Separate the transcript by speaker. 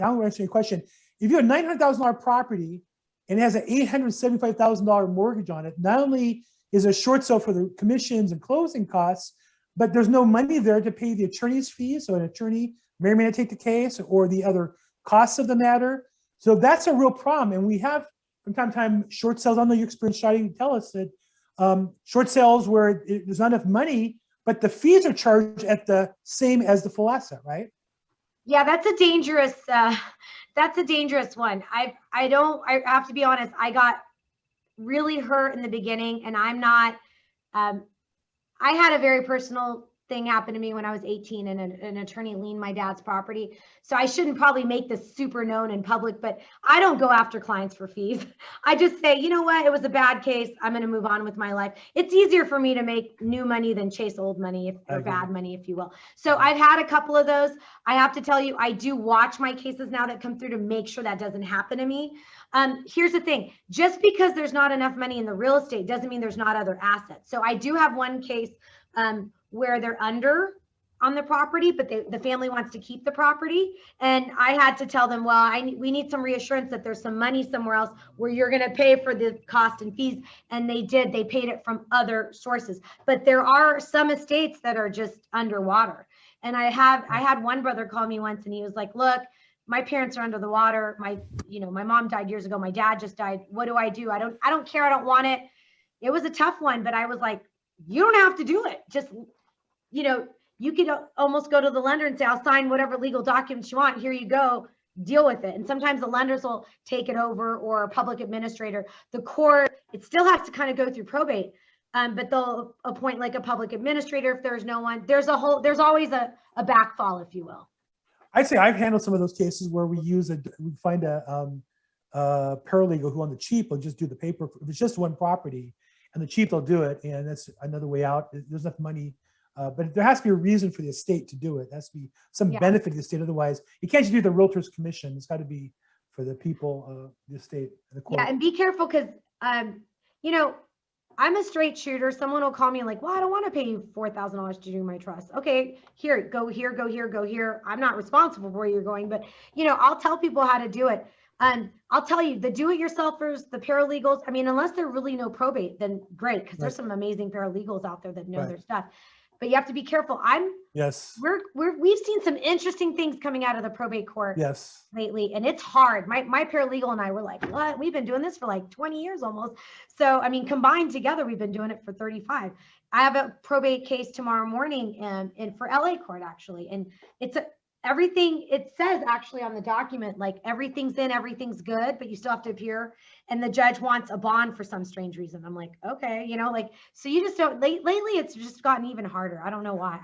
Speaker 1: I'll answer your question. If you have a $900,000 property and it has an $875,000 mortgage on it, not only is a short sale for the commissions and closing costs, but there's no money there to pay the attorney's fees. So an attorney may or may not take the case or the other costs of the matter. So that's a real problem. And we have from time to time short sales. I know your experience, Shadi, tell us that short sales where there's not enough money, but the fees are charged at the same as the full asset, right?
Speaker 2: Yeah, that's a dangerous one. I have to be honest, I got really hurt in the beginning, and I'm not, I had a very personal thing happen to me when I was 18, and an attorney liened my dad's property. So I shouldn't probably make this super known in public, but I don't go after clients for fees. I just say, you know what, it was a bad case. I'm going to move on with my life. It's easier for me to make new money than chase old money, or bad money, if you will. So I've had a couple of those. I have to tell you, I do watch my cases now that come through to make sure that doesn't happen to me. Here's the thing, just because there's not enough money in the real estate doesn't mean there's not other assets. So I do have one case where they're under on the property, but the family wants to keep the property. And I had to tell them, well, we need some reassurance that there's some money somewhere else where you're going to pay for the cost and fees. And they did, they paid it from other sources. But there are some estates that are just underwater. And I had one brother call me once, and he was like, look, my parents are under the water. My mom died years ago. My dad just died. What do? I don't care. I don't want it. It was a tough one, but I was like, you don't have to do it. Just, you could almost go to the lender and say, I'll sign whatever legal documents you want. Here you go, deal with it. And sometimes the lenders will take it over, or a public administrator. The court, it still has to kind of go through probate, but they'll appoint like a public administrator if there's no one. There's always a backfall, if you will.
Speaker 1: I'd say I've handled some of those cases where we find a paralegal who on the cheap will just do the paper. If it's just one property and the cheap, they'll do it. And that's another way out. There's enough money. But there has to be a reason for the estate to do it. There has to be some benefit to the estate. Otherwise, you can't just do the realtor's commission. It's got to be for the people, the estate, and the court.
Speaker 2: Yeah, and be careful because, I'm a straight shooter. Someone will call me like, well, I don't want to pay you $4,000 to do my trust. Okay, here, go here, go here, go here. I'm not responsible for where you're going, but, I'll tell people how to do it. I'll tell you, the do-it-yourselfers, the paralegals, unless they're really no probate, then great, because there's some amazing paralegals out there that know their stuff. But you have to be careful. We've seen some interesting things coming out of the probate court lately, and it's hard. My paralegal and I were like, what? We've been doing this for like 20 years almost. So, combined together, we've been doing it for 35. I have a probate case tomorrow morning and for LA court, actually. And everything, it says actually on the document, like everything's in, everything's good, but you still have to appear. And the judge wants a bond for some strange reason. I'm like, okay, so you just don't, lately it's just gotten even harder. I don't know why.